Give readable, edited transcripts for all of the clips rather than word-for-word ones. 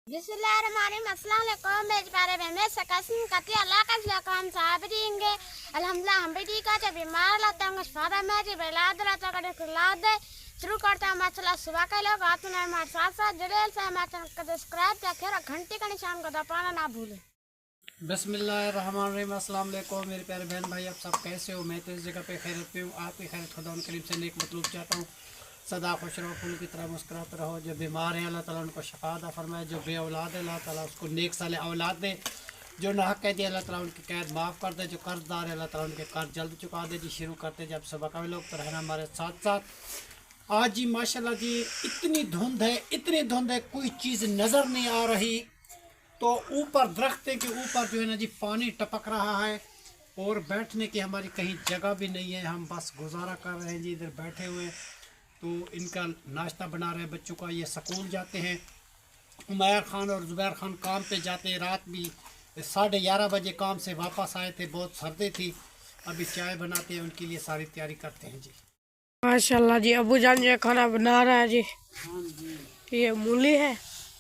बिस्मिल्लाहिर्रहमानिर्रहीम, अस्सलाम वालेकुम। मेरे प्यारे बहनें सकसन कति अल्लाह का सलाम साहब देंगे अल्हम्दुलिल्लाह हम भी ठीक है। जब बीमार लाते हैं फादा मैं जी बेलाद रहता करे खुलाद दे शुरू करते हैं माशाल्लाह सुबह के लोग आते हैं हमारे साथ साथ जुड़े से हमारे चैनल को सब्सक्राइब या फिर घंटी का निशान को दबाना ना भूलें। बिस्मिल्लाहिर्रहमानिर्रहीम, अस्सलाम वालेकुम मेरे प्यारे बहन भाई, आप सब कैसे हो? मैं तो इस जगह पे खैरियत पे हूँ। आपकी खैरियत खुदा उन करीम से नेक मतलूब चाहता हूँ। सदा खुश रहो, फूल की तरह मुस्कुराते रहो। जो बीमार हैं अल्लाह ताला उनको शफा अता फरमाए। जो बे औलाद है अल्लाह ताला उसको नेक साले औलाद दे। जो नाहक कैदी अल्लाह ताला उनकी कैद माफ़ कर दे। जो कर्जदार है अल्लाह ताला उनके कर्ज जल्द चुका दे। जी शुरू करते जब सुबह का लोग तो रहना हमारे साथ साथ। आज जी माशाल्लाह जी इतनी धुंध है, इतनी धुंध है, कोई चीज़ नज़र नहीं आ रही। तो ऊपर दरख्ते के ऊपर जो है ना जी पानी टपक रहा है और बैठने की हमारी कहीं जगह भी नहीं है। हम बस गुजारा कर रहे हैं जी, इधर बैठे हुए। तो इनका नाश्ता बना रहे हैं बच्चों का। ये स्कूल जाते हैं। उमैर ख़ान और ज़ुबैर ख़ान काम पे जाते हैं। रात भी 11:30 बजे काम से वापस आए थे, बहुत सर्दी थी। अभी चाय बनाते हैं उनके लिए, सारी तैयारी करते हैं जी। माशाल्लाह जी, अबू जान जो खाना बना रहा है जी। हाँ जी, ये मूली है।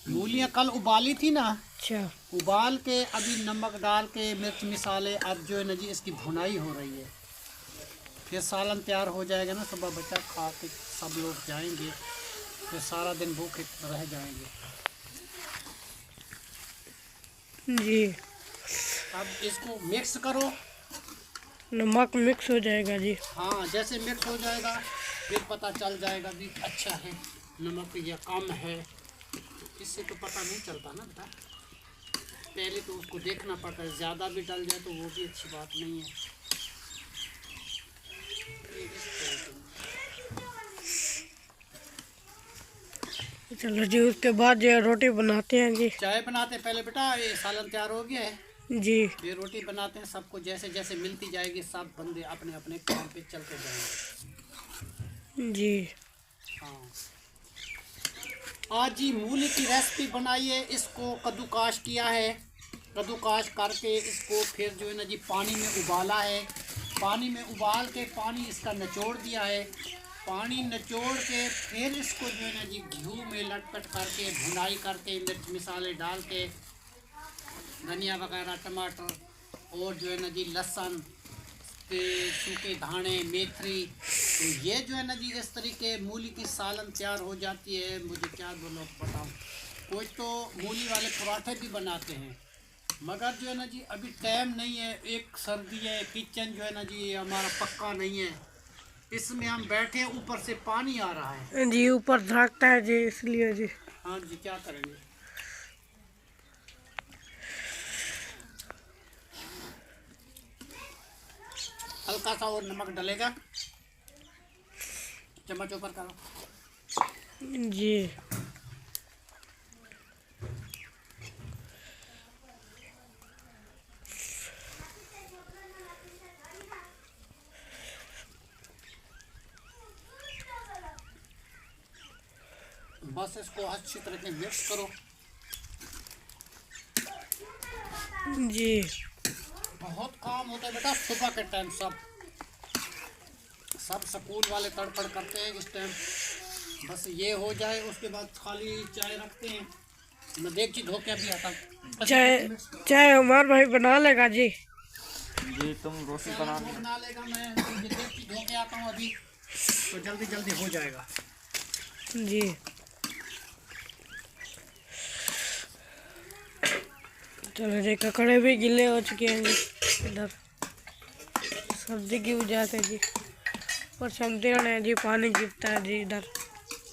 मूलियाँ कल उबाली थी ना, अच्छा, उबाल के अभी नमक डाल के मिर्च मिसाले, अब जो है ना जी इसकी भुनाई हो रही है। फिर सालन तैयार हो जाएगा ना, सुबह बच्चा खा के सब लोग जाएंगे, फिर सारा दिन भूखे रह जाएंगे जी। अब इसको मिक्स करो। नमक मिक्स हो जाएगा जी। हाँ, जैसे मिक्स हो जाएगा फिर पता चल जाएगा भी अच्छा है नमक या कम है। इससे तो पता नहीं चलता ना बेटा, पहले तो उसको देखना पड़ता है। ज़्यादा भी डल जाए तो वो भी अच्छी बात नहीं है। चलो जी, उसके बाद जो रोटी बनाते हैं जी। चाय बनाते हैं पहले बेटा, ये सालन तैयार हो गया है जी। ये रोटी बनाते हैं। सबको जैसे जैसे मिलती जाएगी सब बंदे अपने अपने काम पे चलते जाएंगे जी। हाँ, आज जी मूली की रेसिपी बनाई है। इसको कद्दूकाश किया है, कद्दूकाश करके इसको फिर जो है ना जी पानी में उबाला है। पानी में उबाल के पानी इसका निचोड़ दिया है। पानी निचोड़ के फिर इसको जो है ना जी घी में लटपट करके भुनाई करके मिर्च मिसाले डाल के धनिया वगैरह टमाटर और जो है ना जी लहसुन के सूखे धाने मेथी, तो ये जो है ना जी इस तरीके मूली की सालन तैयार हो जाती है। मुझे क्या बोलो बताऊँ, कोई तो मूली वाले पराठे भी बनाते हैं, मगर जो है ना जी अभी टाइम नहीं है। एक सर्दी है, किचन जो है ना जी हमारा पक्का नहीं है, इसमें हम बैठे हैं, ऊपर से पानी आ रहा है जी, ऊपर झाँकता है जी, इसलिए जी। हाँ जी, क्या करेंगे। हल्का सा और नमक डलेगा, चम्मच ऊपर करो जी। बस इसको अच्छी तरह से मिक्स करो जी। बहुत काम होता है बेटा सुबह के टाइम। सब स्कूल वाले तड़पड़ करते हैं इस टाइम। बस ये हो जाए उसके बाद खाली चाय रखते हैं। मैं देख धो के अभी आता हूँ। चाय हमारा भाई बना लेगा जी। जी, तुम रोटी बना लेगा। मैं ये देख धो के आता हूँ अभी, तो जल्दी जल्दी हो जाएगा जी। चलो जी, ककड़े भी गिले हो चुके हैं जी इधर सर्दी की वजह से जी। और चलते हैं जी, पानी गिरता है जी इधर,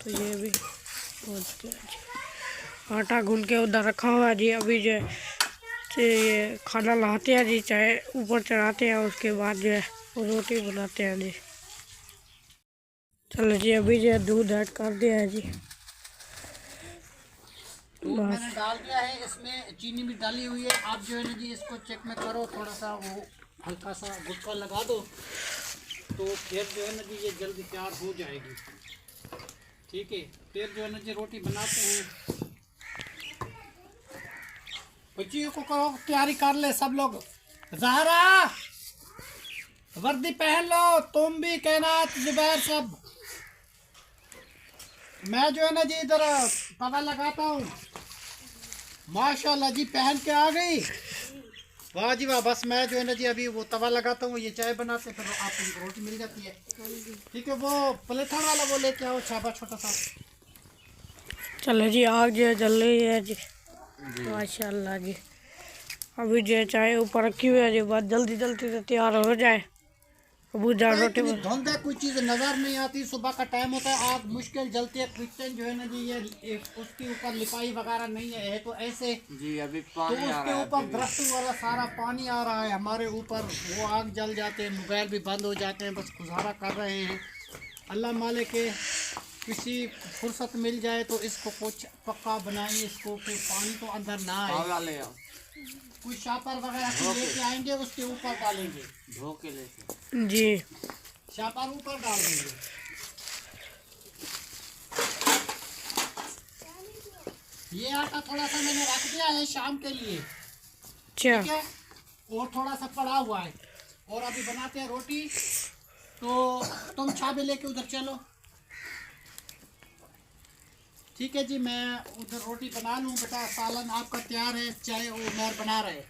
तो ये भी हो चुका है जी। आटा गूंद के उधर रखा हुआ है जी। अभी जो है ये खाना लाते हैं जी, चाय ऊपर चढ़ाते हैं, उसके बाद जो है वो रोटी बनाते हैं जी। चलो जी, अभी जो है दूध ऐड कर दिया है जी। दूध मैंने डाल दिया है, इसमें चीनी भी डाली हुई है। आप जो है ना जी इसको चेक में करो, थोड़ा सा वो हल्का सा गुटका लगा दो, तो फिर जो है ना जी ये जल्दी तैयार हो जाएगी। ठीक है, फिर जो है ना जी रोटी बनाते हैं। बच्चियों को कहो तैयारी कर ले सब लोग। ज़हरा वर्दी पहन लो, तुम भी कैनात जुबैर सब। मैं जो है ना जी इधर पता लगाता हूँ। माशाल्लाह जी पहन के आ गई। वाह जी वाह। बस मैं जो है ना जी अभी वो तवा लगाता हूँ, ये चाय बनाते फिर आपको रोटी मिल जाती है। ठीक है, वो पलेथन वाला वो लेके आओ छापा छोटा सा। चलो जी आग जो है जल रही है जी, माशाल्लाह जी। अभी जो है चाय ऊपर रखी हुई है जी, बात जल्दी जल्दी से तैयार हो जाए। अबू जान रोटी इतनी धुंध है, कोई चीज नजर नहीं आती। सुबह का टाइम होता है, आग मुश्किल जलती है। किचन जो है ना जी ये उसके ऊपर लिपाई वगैरह नहीं है तो ऐसे जी अभी तो पानी आ उसके रहा ऊपर है। दरख्त वाला सारा पानी आ रहा है हमारे ऊपर, वो आग जल जाते हैं, मोबाइल भी बंद हो जाते हैं। बस गुजारा कर रहे हैं। अल्लाह मालिक के किसी फुर्सत मिल जाए तो इसको कुछ पक्का बनाएंगे, इसको फिर पानी तो अंदर ना आए। आगा ले आओ, कुछ शापर वगैरह से लेके आएंगे, उसके ऊपर डालेंगे धो के लेके। जी शापर ऊपर डाल देंगे। ये आटा थोड़ा सा मैंने रख दिया है शाम के लिए, अच्छा ठीक है, और थोड़ा सा पड़ा हुआ है। और अभी बनाते हैं रोटी। तो तुम छाबे लेके उधर चलो। ठीक है जी, मैं उधर रोटी बना लूँ। बेटा सालन आपका तैयार है, चाय उमर बना रहे।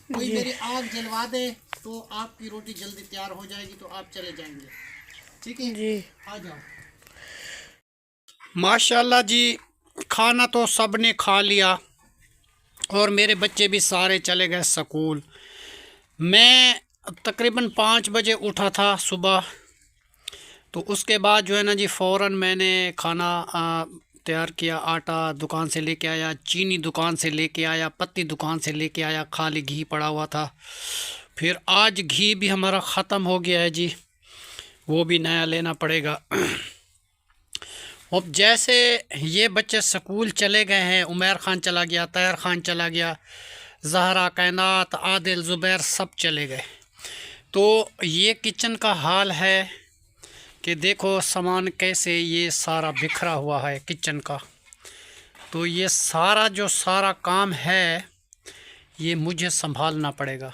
कोई मेरी आग जलवा दे तो आपकी रोटी जल्दी तैयार हो जाएगी, तो आप चले जाएंगे। ठीक है जी आ जाओ। माशाल्लाह जी, खाना तो सब ने खा लिया और मेरे बच्चे भी सारे चले गए स्कूल। मैं तकरीबन 5 बजे उठा था सुबह। तो उसके बाद जो है ना जी फ़ौरन मैंने खाना तैयार किया। आटा दुकान से लेके आया, चीनी दुकान से लेके आया, पत्ती दुकान से लेके आया, खाली घी पड़ा हुआ था। फिर आज घी भी हमारा ख़त्म हो गया है जी, वो भी नया लेना पड़ेगा। अब जैसे ये बच्चे स्कूल चले गए हैं, उमर ख़ान चला गया, तैयार ख़ान चला गया, ज़हरा, कायनात, आदिल, ज़ुबैर सब चले गए। तो ये किचन का हाल है कि देखो सामान कैसे ये सारा बिखरा हुआ है किचन का। तो ये सारा काम है ये मुझे संभालना पड़ेगा।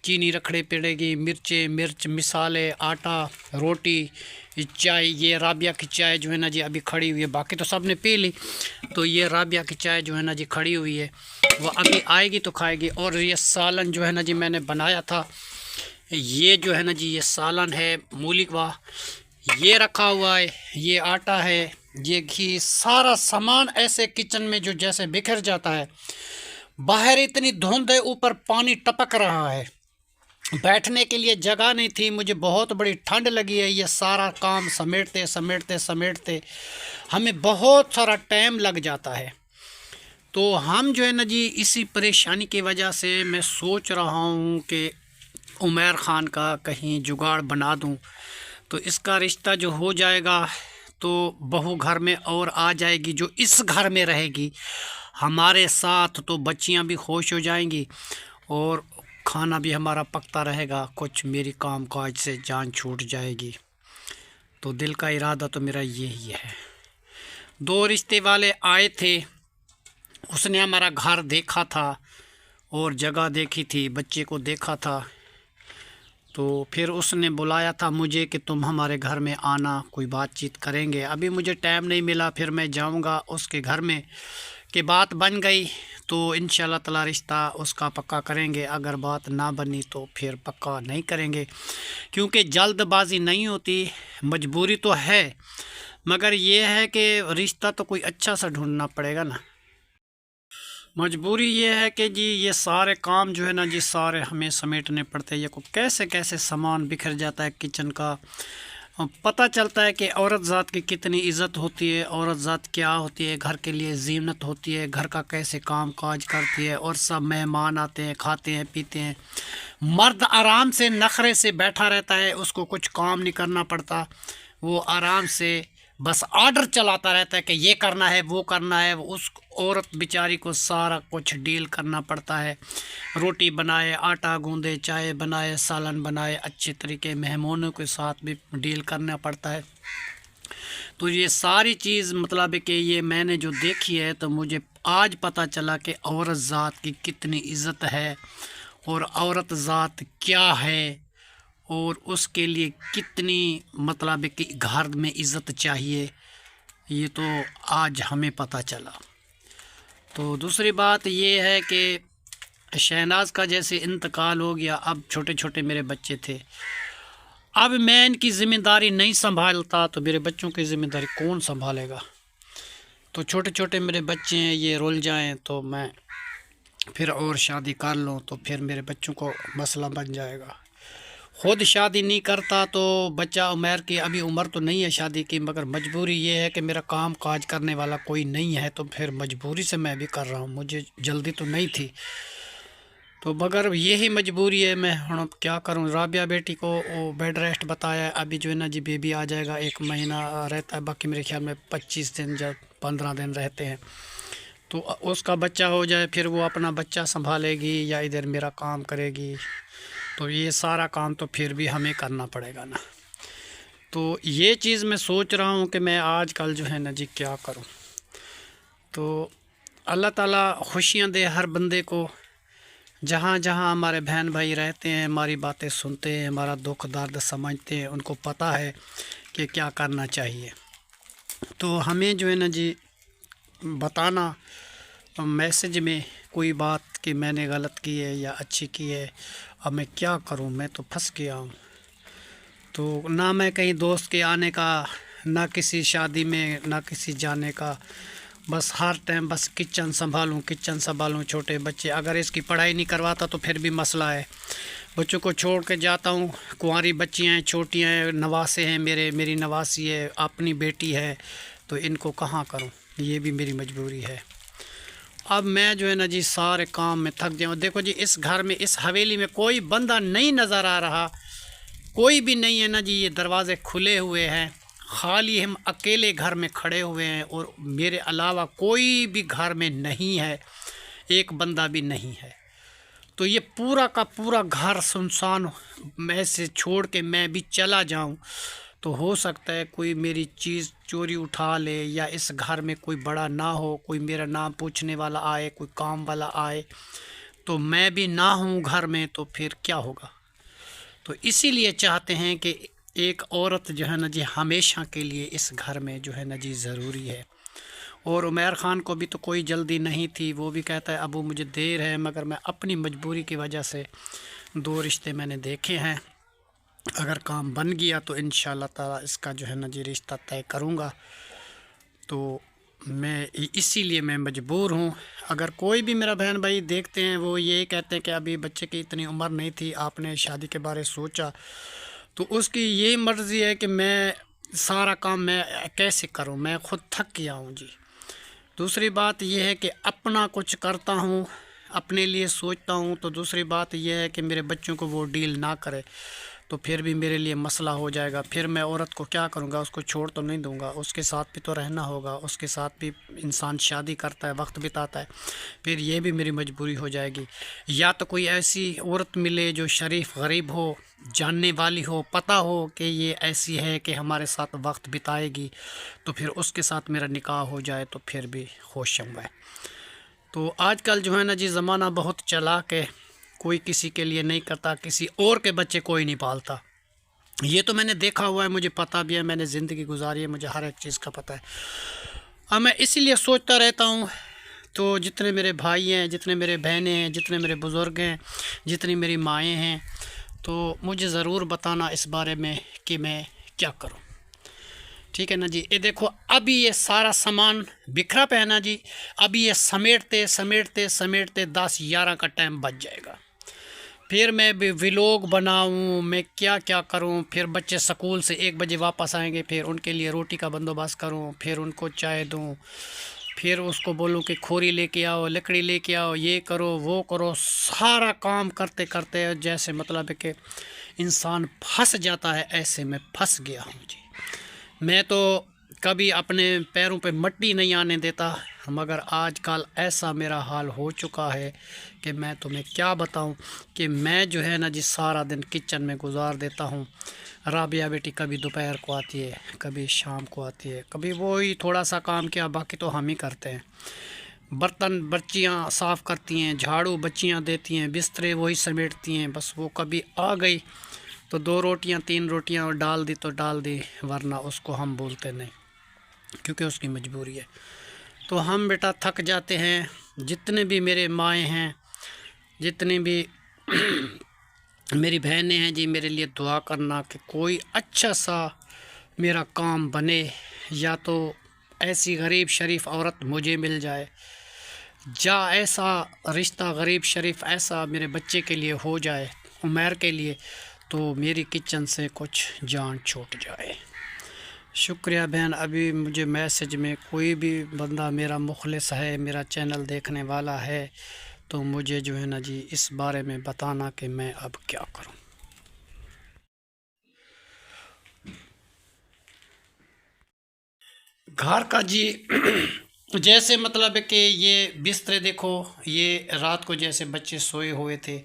चीनी रखनी पड़ेगी, मिर्च मिसाले, आटा, रोटी, चाय। ये राबिया की चाय जो है ना जी अभी खड़ी हुई है, बाकी तो सब ने पी ली। तो ये राबिया की चाय जो है ना जी खड़ी हुई है, वो अभी आएगी तो खाएगी। और ये सालन जो है ना जी मैंने बनाया था, ये जो है ना जी ये सालन है मूली का, ये रखा हुआ है, ये आटा है, ये घी। सारा सामान ऐसे किचन में जो जैसे बिखर जाता है। बाहर इतनी धुंध है, ऊपर पानी टपक रहा है, बैठने के लिए जगह नहीं थी। मुझे बहुत बड़ी ठंड लगी है। ये सारा काम समेटते हमें बहुत सारा टाइम लग जाता है। तो हम जो है ना जी इसी परेशानी की वजह से मैं सोच रहा हूँ कि उमर ख़ान का कहीं जुगाड़ बना दूँ, तो इसका रिश्ता जो हो जाएगा तो बहू घर में और आ जाएगी, जो इस घर में रहेगी हमारे साथ। तो बच्चियां भी खुश हो जाएंगी और खाना भी हमारा पकता रहेगा। कुछ मेरी काम काज से जान छूट जाएगी। तो दिल का इरादा तो मेरा यही है। 2 रिश्ते वाले आए थे, उसने हमारा घर देखा था और जगह देखी थी, बच्चे को देखा था। तो फिर उसने बुलाया था मुझे कि तुम हमारे घर में आना, कोई बातचीत करेंगे। अभी मुझे टाइम नहीं मिला, फिर मैं जाऊंगा उसके घर में। कि बात बन गई तो इंशाल्लाह ताला रिश्ता उसका पक्का करेंगे। अगर बात ना बनी तो फिर पक्का नहीं करेंगे, क्योंकि जल्दबाजी नहीं होती, मजबूरी तो है, मगर ये है कि रिश्ता तो कोई अच्छा सा ढूंढना पड़ेगा ना। मजबूरी ये है कि जी ये सारे काम जो है ना जी सारे हमें समेटने पड़ते हैं। ये को कैसे कैसे सामान बिखर जाता है किचन का। पता चलता है कि औरत ज़ात की कितनी इज़्ज़त होती है, औरत ज़ात क्या होती है, घर के लिए ज़ीनत होती है, घर का कैसे काम काज करती है। और सब मेहमान आते हैं, खाते हैं, पीते हैं। मर्द आराम से नखरे से बैठा रहता है, उसको कुछ काम नहीं करना पड़ता। वो आराम से बस ऑर्डर चलाता रहता है कि ये करना है, वो करना है। उस औरत बेचारी को सारा कुछ डील करना पड़ता है। रोटी बनाए, आटा गूंदे, चाय बनाए, सालन बनाए, अच्छे तरीके मेहमानों के साथ भी डील करना पड़ता है। तो ये सारी चीज़ मतलब कि ये मैंने जो देखी है, तो मुझे आज पता चला कि औरत ज़ात की कितनी इज़्ज़त है और औरत ज़ात क्या है और उसके लिए कितनी मतलब कि घर में इज़्ज़त चाहिए। ये तो आज हमें पता चला। तो दूसरी बात ये है कि शहनाज़ का जैसे इंतकाल हो गया, अब छोटे छोटे मेरे बच्चे थे, अब मैं इनकी ज़िम्मेदारी नहीं संभालता तो मेरे बच्चों की ज़िम्मेदारी कौन संभालेगा। तो छोटे छोटे मेरे बच्चे हैं, ये रुल जाएं तो मैं फिर और शादी कर लूँ तो फिर मेरे बच्चों को मसला बन जाएगा। ख़ुद शादी नहीं करता तो बच्चा उम्र की, अभी उम्र तो नहीं है शादी की, मगर मजबूरी ये है कि मेरा काम काज करने वाला कोई नहीं है, तो फिर मजबूरी से मैं भी कर रहा हूँ। मुझे जल्दी तो नहीं थी, तो मगर यही मजबूरी है। मैं हम क्या करूँ। राबिया बेटी को वो बेड रेस्ट बताया, अभी जो है ना जी बेबी आ जाएगा, 1 महीना रहता है, बाकी मेरे ख्याल में 25 दिन या 15 दिन रहते हैं। तो उसका बच्चा हो जाए फिर वो अपना बच्चा संभालेगी या इधर मेरा काम करेगी, तो ये सारा काम तो फिर भी हमें करना पड़ेगा ना। तो ये चीज़ मैं सोच रहा हूँ कि मैं आजकल जो है ना जी क्या करूँ। तो अल्लाह ताला खुशियाँ दे हर बंदे को। जहाँ जहाँ हमारे बहन भाई रहते हैं, हमारी बातें सुनते हैं, हमारा दुख दर्द समझते हैं, उनको पता है कि क्या करना चाहिए। तो हमें जो है ना जी बताना मैसेज में कोई बात कि मैंने गलत की है या अच्छी की है, अब मैं क्या करूं, मैं तो फंस गया हूं। तो ना मैं कहीं दोस्त के आने का, ना किसी शादी में, ना किसी जाने का, बस हर टाइम बस किचन संभालूं। छोटे बच्चे, अगर इसकी पढ़ाई नहीं करवाता तो फिर भी मसला है। बच्चों को छोड़ के जाता हूं, कुंवारी बच्चियाँ हैं, छोटियाँ हैं, नवासे हैं मेरी नवासी है, अपनी बेटी है, तो इनको कहाँ करूं, ये भी मेरी मजबूरी है। अब मैं जो है ना जी सारे काम में थक जाऊँ। देखो जी, इस घर में, इस हवेली में कोई बंदा नहीं नज़र आ रहा, कोई भी नहीं है ना जी। ये दरवाज़े खुले हुए हैं, खाली हम अकेले घर में खड़े हुए हैं और मेरे अलावा कोई भी घर में नहीं है, एक बंदा भी नहीं है। तो ये पूरा का पूरा घर सुनसान मैं से छोड़ के मैं भी चला जाऊं तो हो सकता है कोई मेरी चीज़ चोरी उठा ले, या इस घर में कोई बड़ा ना हो, कोई मेरा नाम पूछने वाला आए, कोई काम वाला आए, तो मैं भी ना हूँ घर में, तो फिर क्या होगा। तो इसीलिए चाहते हैं कि एक औरत जो है ना जी हमेशा के लिए इस घर में जो है ना जी ज़रूरी है। और उमर ख़ान को भी तो कोई जल्दी नहीं थी, वो भी कहता है अबू मुझे देर है, मगर मैं अपनी मजबूरी की वजह से 2 रिश्ते मैंने देखे हैं। अगर काम बन गया तो इंशाअल्लाह ताला इसका जो है ना जी रिश्ता तय करूँगा। तो मैं इसीलिए मैं मजबूर हूँ। अगर कोई भी मेरा बहन भाई देखते हैं, वो ये कहते हैं कि अभी बच्चे की इतनी उम्र नहीं थी, आपने शादी के बारे सोचा, तो उसकी यही मर्ज़ी है कि मैं सारा काम मैं कैसे करूं, मैं ख़ुद थक गया हूं जी। दूसरी बात यह है कि अपना कुछ करता हूं, अपने लिए सोचता हूं, तो दूसरी बात यह है कि मेरे बच्चों को वो डील ना करे, तो फिर भी मेरे लिए मसला हो जाएगा। फिर मैं औरत को क्या करूँगा, उसको छोड़ तो नहीं दूँगा, उसके साथ भी तो रहना होगा, उसके साथ भी इंसान शादी करता है, वक्त बिताता है, फिर ये भी मेरी मजबूरी हो जाएगी। या तो कोई ऐसी औरत मिले जो शरीफ गरीब हो, जानने वाली हो, पता हो कि ये ऐसी है कि हमारे साथ वक्त बिताएगी, तो फिर उसके साथ मेरा निकाह हो जाए तो फिर भी खुश हूँ मैं। तो आजकल जो है ना जी ज़माना बहुत चालाक है, कोई किसी के लिए नहीं करता, किसी और के बच्चे कोई नहीं पालता। ये तो मैंने देखा हुआ है, मुझे पता भी है, मैंने ज़िंदगी गुजारी है, मुझे हर एक चीज़ का पता है। अब मैं इसीलिए सोचता रहता हूँ, तो जितने मेरे भाई हैं, जितने मेरे बहनें हैं, जितने मेरे बुज़ुर्ग हैं, जितनी मेरी माएँ हैं, तो मुझे ज़रूर बताना इस बारे में कि मैं क्या करूँ। ठीक है ना जी। ये देखो अभी ये सारा सामान बिखरा पे है ना जी, अभी ये समेटते समेटते समेटते 10-11 का टाइम बच जाएगा। फिर मैं भी व्लॉग बनाऊं, मैं क्या क्या करूं, फिर बच्चे स्कूल से 1 बजे वापस आएंगे, फिर उनके लिए रोटी का बंदोबस्त करूं, फिर उनको चाय दूं, फिर उसको बोलूं कि खोरी लेके आओ, लकड़ी लेके आओ, ये करो वो करो। सारा काम करते करते जैसे मतलब है कि इंसान फंस जाता है, ऐसे में फंस गया हूँ जी। मैं तो कभी अपने पैरों पे मट्टी नहीं आने देता, मगर आजकल ऐसा मेरा हाल हो चुका है कि मैं तुम्हें क्या बताऊं कि मैं जो है ना जी सारा दिन किचन में गुजार देता हूं। राबिया बेटी कभी दोपहर को आती है, कभी शाम को आती है, कभी वही थोड़ा सा काम किया, बाकी तो हम ही करते हैं। बर्तन बच्चियां साफ़ करती हैं, झाड़ू बच्चियां देती हैं, बिस्तरे वही समेटती हैं। बस वो कभी आ गई तो 2 रोटियां 3 रोटियां डाल दी तो डाल दी, वरना उसको हम बोलते नहीं, क्योंकि उसकी मजबूरी है। तो हम बेटा थक जाते हैं, जितने भी मेरे माएँ हैं, जितने भी मेरी बहनें हैं जी, मेरे लिए दुआ करना कि कोई अच्छा सा मेरा काम बने, या तो ऐसी गरीब शरीफ औरत मुझे मिल जाए, या ऐसा रिश्ता गरीब शरीफ ऐसा मेरे बच्चे के लिए हो जाए, उमर के लिए, तो मेरी किचन से कुछ जान छूट जाए। शुक्रिया बहन। अभी मुझे मैसेज में कोई भी बंदा मेरा मुखलिस है, मेरा चैनल देखने वाला है, तो मुझे जो है ना जी इस बारे में बताना कि मैं अब क्या करूं। घर का जी जैसे मतलब कि ये बिस्तरे देखो, ये रात को जैसे बच्चे सोए हुए थे,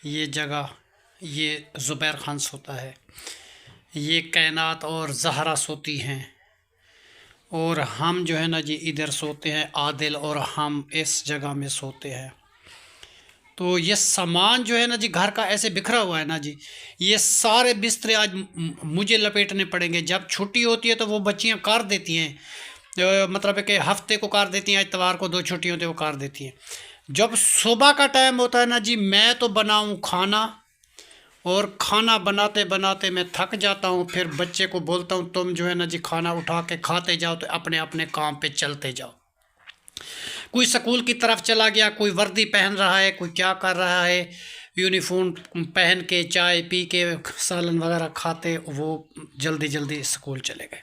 ये जगह ये ज़ुबैर खान सोता है, ये कायनात और ज़हरा सोती हैं, और हम जो है ना जी इधर सोते हैं, आदिल और हम इस जगह में सोते हैं। तो ये सामान जो है ना जी घर का ऐसे बिखरा हुआ है ना जी, ये सारे बिस्तरे आज मुझे लपेटने पड़ेंगे। जब छुट्टी होती है तो वो बच्चियां कार देती हैं, मतलब है कि हफ्ते को कार देती हैं, इतवार को 2 छुट्टी होती है वो कार देती हैं। जब सुबह का टाइम होता है ना जी, मैं तो बनाऊं खाना, और खाना बनाते बनाते मैं थक जाता हूँ। फिर बच्चे को बोलता हूँ तुम जो है ना जी खाना उठा के खाते जाओ, तो अपने अपने काम पे चलते जाओ। कोई स्कूल की तरफ चला गया, कोई वर्दी पहन रहा है, कोई क्या कर रहा है, यूनिफॉर्म पहन के चाय पी के सालन वगैरह खाते वो जल्दी जल्दी स्कूल चले गए।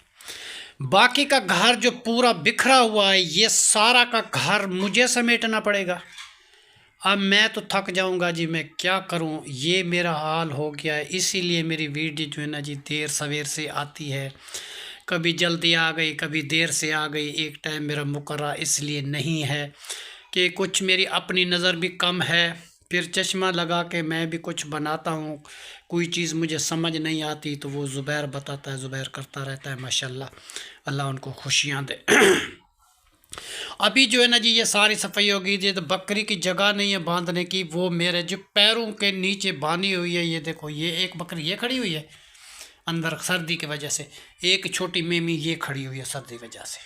बाकी का घर जो पूरा बिखरा हुआ है, ये सारा का घर मुझे समेटना पड़ेगा। अब मैं तो थक जाऊंगा जी, मैं क्या करूं, ये मेरा हाल हो गया है। इसीलिए मेरी वीडियो जो है ना जी देर सवेर से आती है, कभी जल्दी आ गई, कभी देर से आ गई। एक टाइम मेरा मुकर्रर इसलिए नहीं है कि कुछ मेरी अपनी नज़र भी कम है, फिर चश्मा लगा के मैं भी कुछ बनाता हूँ, कोई चीज़ मुझे समझ नहीं आती तो वो ज़ुबैर बताता है, ज़ुबैर करता रहता है। माशाल्लाह, अल्लाह उनको खुशियाँ दे। अभी जो है ना जी ये सारी सफाई होगी जी, तो बकरी की जगह नहीं है बांधने की, वो मेरे जो पैरों के नीचे बांधी हुई है। ये देखो, ये एक बकरी ये खड़ी हुई है अंदर सर्दी की वजह से, एक छोटी मेमी ये खड़ी हुई है सर्दी की वजह से।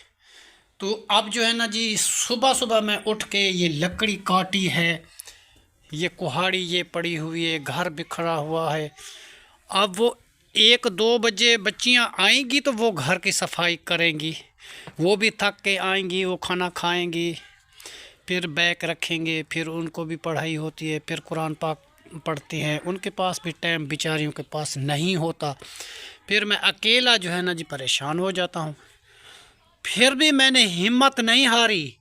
तो अब जो है ना जी सुबह सुबह मैं उठ के ये लकड़ी काटी है, ये कुहाड़ी ये पड़ी हुई है, घर बिखरा हुआ है। अब वो 1-2 बजे बच्चियां आएंगी तो वो घर की सफाई करेंगी, वो भी थक के आएंगी, वो खाना खाएंगी, फिर बैग रखेंगे, फिर उनको भी पढ़ाई होती है, फिर कुरान पाक पढ़ते हैं, उनके पास भी टाइम बेचारियों के पास नहीं होता। फिर मैं अकेला जो है ना जी परेशान हो जाता हूँ। फिर भी मैंने हिम्मत नहीं हारी,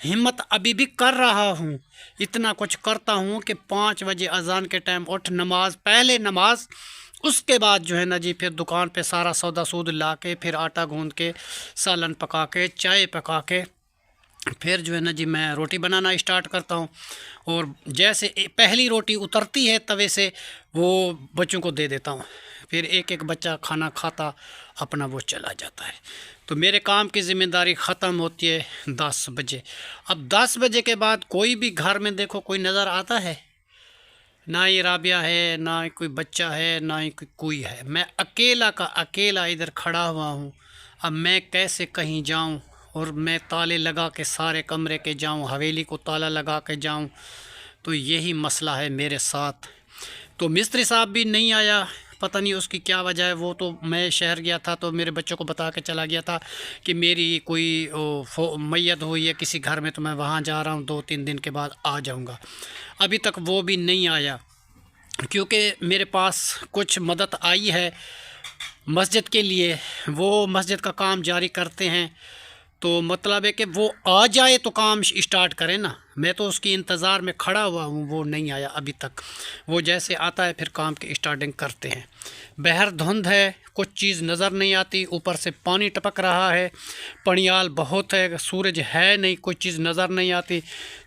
हिम्मत अभी भी कर रहा हूँ। इतना कुछ करता हूँ कि 5 बजे अजान के टाइम उठ, नमाज, पहले नमाज, उसके बाद जो है ना जी फिर दुकान पे सारा सौदा सूद ला के, फिर आटा गूंद के, सालन पका के, चाय पका के, फिर जो है ना जी मैं रोटी बनाना स्टार्ट करता हूँ। और जैसे पहली रोटी उतरती है तवे से, वो बच्चों को दे देता हूँ। फिर एक एक बच्चा खाना खाता अपना वो चला जाता है। तो मेरे काम की ज़िम्मेदारी ख़त्म होती है 10 बजे। अब 10 बजे के बाद कोई भी घर में देखो कोई नज़र आता है, ना ही राबिया है, ना ही कोई बच्चा है, ना ही कोई है। मैं अकेला का अकेला इधर खड़ा हुआ हूँ। अब मैं कैसे कहीं जाऊँ, और मैं ताले लगा के सारे कमरे के जाऊँ, हवेली को ताला लगा के जाऊँ, तो यही मसला है मेरे साथ। तो मिस्त्री साहब भी नहीं आया, पता नहीं उसकी क्या वजह है। वो तो मैं शहर गया था तो मेरे बच्चों को बता के चला गया था कि मेरी कोई मैयत हुई है किसी घर में, तो मैं वहाँ जा रहा हूँ, 2-3 दिन के बाद आ जाऊँगा। अभी तक वो भी नहीं आया, क्योंकि मेरे पास कुछ मदद आई है मस्जिद के लिए, वो मस्जिद का काम जारी करते हैं। तो मतलब है कि वो आ जाए तो काम स्टार्ट करें ना। मैं तो उसकी इंतज़ार में खड़ा हुआ हूँ, वो नहीं आया अभी तक। वो जैसे आता है फिर काम की स्टार्टिंग करते हैं। बहर धुंध है, कुछ चीज़ नज़र नहीं आती, ऊपर से पानी टपक रहा है, पनियाल बहुत है, सूरज है नहीं, कोई चीज़ नज़र नहीं आती।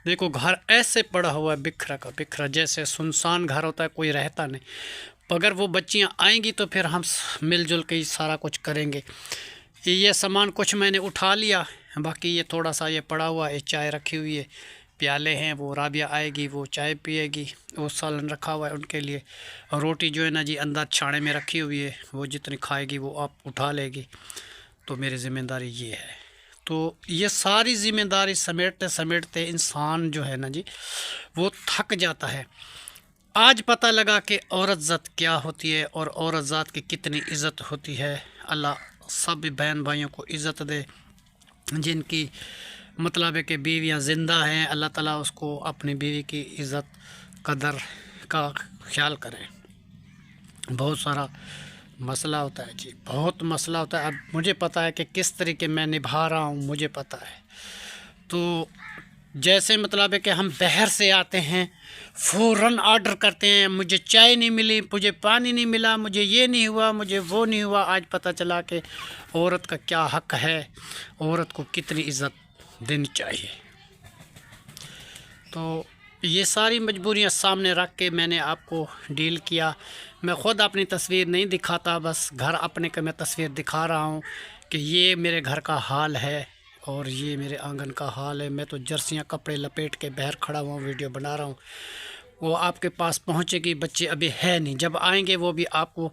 देखो घर ऐसे पड़ा हुआ है बिखरा का बिखरा, जैसे सुनसान घर होता है, कोई रहता नहीं। अगर वो बच्चियाँ आएंगी तो फिर हम मिलजुल के ही सारा कुछ करेंगे। ये सामान कुछ मैंने उठा लिया, बाकी ये थोड़ा सा ये पड़ा हुआ है। चाय रखी हुई है, प्याले हैं, वो राबिया आएगी वो चाय पिएगी, वो सालन रखा हुआ है उनके लिए। रोटी जो है ना जी अंदर छाने में रखी हुई है, वो जितनी खाएगी वो आप उठा लेगी। तो मेरी ज़िम्मेदारी ये है। तो ये सारी ज़िम्मेदारी समेटते समेटते इंसान जो है ना जी वो थक जाता है। आज पता लगा कि औरत ज़ात क्या होती है और औरत ज़ात की कितनी इज़्ज़त होती है। अल्लाह सब बहन भाइयों को इज़्ज़त दे, जिनकी मतलब है कि बीवियाँ ज़िंदा हैं, अल्लाह ताला उसको अपनी बीवी की इज़्ज़त कदर का ख्याल करें। बहुत सारा मसला होता है जी, बहुत मसला होता है। अब मुझे पता है कि किस तरीके मैं निभा रहा हूँ, मुझे पता है। तो जैसे मतलब है कि हम बाहर से आते हैं, फ़ौरन ऑर्डर करते हैं, मुझे चाय नहीं मिली, मुझे पानी नहीं मिला, मुझे ये नहीं हुआ, मुझे वो नहीं हुआ। आज पता चला कि औरत का क्या हक़ है, औरत को कितनी इज़्ज़त देनी चाहिए। तो ये सारी मजबूरियां सामने रख के मैंने आपको डील किया। मैं ख़ुद अपनी तस्वीर नहीं दिखाता, बस घर अपने का मैं तस्वीर दिखा रहा हूँ कि ये मेरे घर का हाल है और ये मेरे आंगन का हाल है। मैं तो जर्सियाँ कपड़े लपेट के बाहर खड़ा हुआ हूँ, वीडियो बना रहा हूँ। वो आपके पास पहुँचेगी, बच्चे अभी है नहीं, जब आएंगे वो भी आपको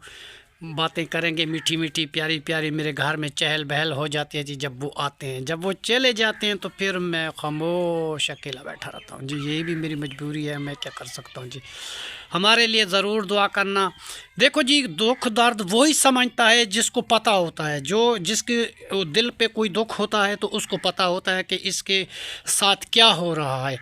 बातें करेंगे मीठी मीठी प्यारी प्यारी। मेरे घर में चहल बहल हो जाती है जी जब वो आते हैं। जब वो चले जाते हैं तो फिर मैं खामोश अकेला बैठा रहता हूँ जी। यही भी मेरी मजबूरी है, मैं क्या कर सकता हूँ जी। हमारे लिए ज़रूर दुआ करना। देखो जी, दुख दर्द वही समझता है जिसको पता होता है। जो जिसके दिल पे कोई दुख होता है तो उसको पता होता है कि इसके साथ क्या हो रहा है।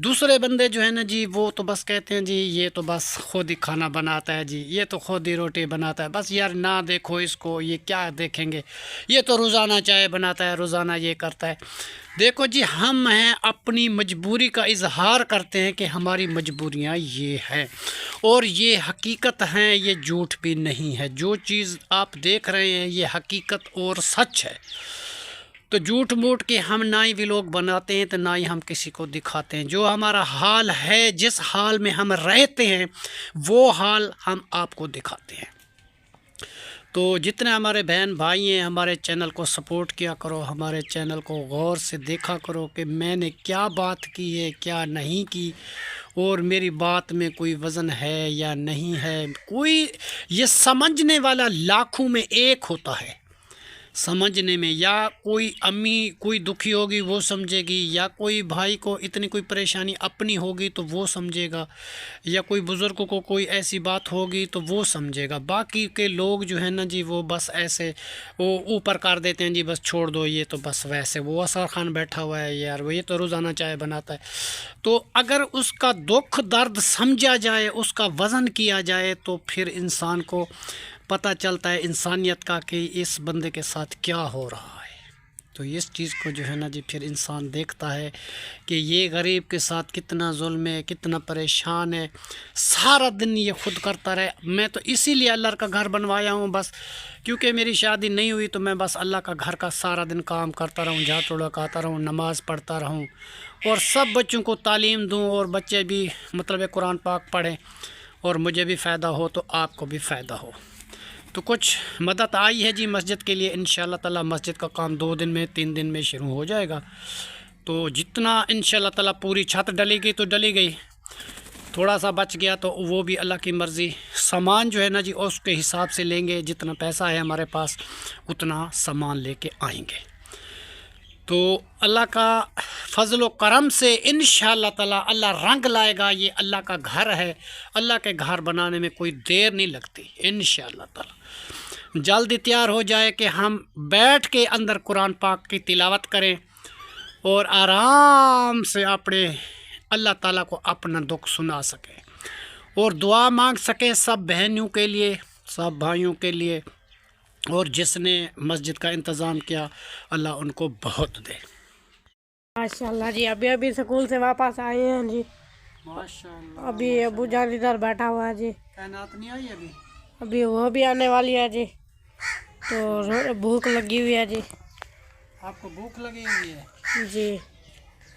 दूसरे बंदे जो है ना जी वो तो बस कहते हैं जी ये तो बस खुद ही खाना बनाता है जी, ये तो खुद ही रोटी बनाता है, बस यार ना देखो इसको, ये क्या देखेंगे, ये तो रोज़ाना चाय बनाता है, रोज़ाना ये करता है। देखो जी, हम हैं अपनी मजबूरी का इजहार करते हैं कि हमारी मजबूरियां ये हैं और ये हकीकत हैं, ये झूठ भी नहीं है। जो चीज़ आप देख रहे हैं ये हकीकत और सच है। तो झूठ मूठ के हम ना ही व्लॉग बनाते हैं तो ना ही हम किसी को दिखाते हैं। जो हमारा हाल है, जिस हाल में हम रहते हैं वो हाल हम आपको दिखाते हैं। तो जितने हमारे बहन भाई हैं हमारे चैनल को सपोर्ट किया करो, हमारे चैनल को गौर से देखा करो कि मैंने क्या बात की है क्या नहीं की, और मेरी बात में कोई वज़न है या नहीं है। कोई ये समझने वाला लाखों में एक होता है समझने में। या कोई अम्मी कोई दुखी होगी वो समझेगी, या कोई भाई को इतनी कोई परेशानी अपनी होगी तो वो समझेगा, या कोई बुज़ुर्ग को कोई ऐसी बात होगी तो वो समझेगा। बाकी के लोग जो है ना जी वो बस ऐसे वो ऊपर कर देते हैं जी, बस छोड़ दो ये तो बस वैसे वो असर खान बैठा हुआ है यार, वो ये तो रोज़ाना चाय बनाता है। तो अगर उसका दुख दर्द समझा जाए, उसका वज़न किया जाए तो फिर इंसान को पता चलता है इंसानियत का कि इस बंदे के साथ क्या हो रहा है। तो इस चीज़ को जो है ना जी फिर इंसान देखता है कि ये गरीब के साथ कितना जुल्म है, कितना परेशान है, सारा दिन ये खुद करता रहे। मैं तो इसीलिए अल्लाह का घर बनवाया हूँ बस, क्योंकि मेरी शादी नहीं हुई तो मैं बस अल्लाह का घर का सारा दिन काम करता रहूँ, झाड़ू लगाता रहूँ, नमाज़ पढ़ता रहूँ और सब बच्चों को तालीम दूँ और बच्चे भी मतलब कुरान पाक पढ़ें और मुझे भी फ़ायदा हो तो आपको भी फ़ायदा हो। तो कुछ मदद आई है जी मस्जिद के लिए। इंशाल्लाह ताला मस्जिद का काम 2 दिन में 3 दिन में शुरू हो जाएगा। तो जितना इंशाल्लाह ताला पूरी छत डलेगी तो डली गई, थोड़ा सा बच गया तो वो भी अल्लाह की मर्ज़ी। सामान जो है ना जी उसके हिसाब से लेंगे, जितना पैसा है हमारे पास उतना सामान लेके आएंगे। तो अल्लाह का फजल व करम से इंशाअल्लाह ताला अल्लाह रंग लाएगा। ये अल्लाह का घर है, अल्लाह के घर बनाने में कोई देर नहीं लगती। इंशाअल्लाह ताला जल्दी तैयार हो जाए कि हम बैठ के अंदर कुरान पाक की तिलावत करें और आराम से अपने अल्लाह ताला को अपना दुख सुना सकें और दुआ मांग सकें सब बहनों के लिए, सब भाइयों के लिए। और जिसने मस्जिद का इंतज़ाम किया अल्लाह उनको बहुत दे। माशाल्लाह जी, अभी अभी स्कूल से वापस आए हैं जी। माशाल्लाह। अभी अबू जान इधर बैठा हुआ है जी। तैनात नहीं आई अभी? अभी वो भी आने वाली है जी। तो भूख लगी हुई है जी। आपको भूख लगी हुई है जी।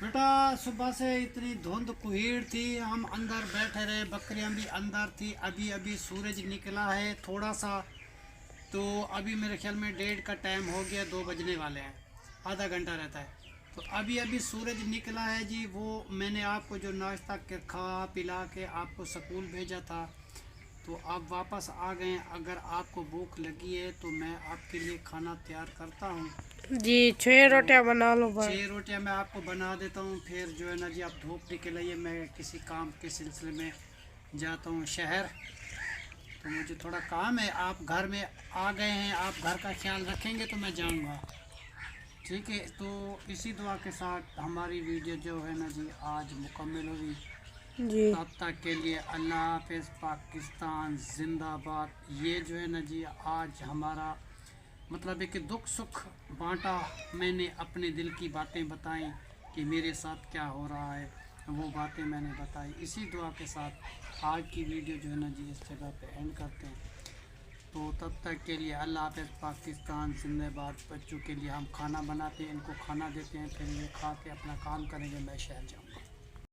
बेटा? सुबह से इतनी धुंध कुहेड़ थी, हम अंदर बैठे रहे, बकरियां भी अंदर थी। अभी अभी सूरज निकला है थोड़ा सा, तो अभी मेरे ख्याल में 1:30 का टाइम हो गया, 2 बजने वाले हैं, आधा घंटा रहता है। तो अभी अभी सूरज निकला है जी। वो मैंने आपको जो नाश्ता के खा पिला के आपको स्कूल भेजा था तो आप वापस आ गए। अगर आपको भूख लगी है तो मैं आपके लिए खाना तैयार करता हूँ जी। 6 रोटियां बना लो भाई। 6 रोटियां मैं आपको बना देता हूँ। फिर जो है ना जी आप धूप निकलिए, मैं किसी काम के सिलसिले में जाता हूँ शहर, तो मुझे थोड़ा काम है। आप घर में आ गए हैं, आप घर का ख्याल रखेंगे तो मैं जाऊँगा, ठीक है। तो इसी दुआ के साथ हमारी वीडियो जो है ना जी आज मुकम्मल हुई। जी तब तक के लिए अल्लाह हाफ़िज़, पाकिस्तान जिंदाबाद। ये जो है ना जी आज हमारा मतलब है कि दुख सुख बांटा, मैंने अपने दिल की बातें बताई कि मेरे साथ क्या हो रहा है, वो बातें मैंने बताई। इसी दुआ के साथ आज की वीडियो जो है ना जी इस जगह पे एंड करते हैं। तो तब तक के लिए अल्लाह हाफ़िज़, पाकिस्तान जिंदाबाद। बच्चों के लिए हम खाना बनाते हैं, इनको खाना देते हैं, फिर ये खा के अपना काम करेंगे, मैं शहर जाऊँगा।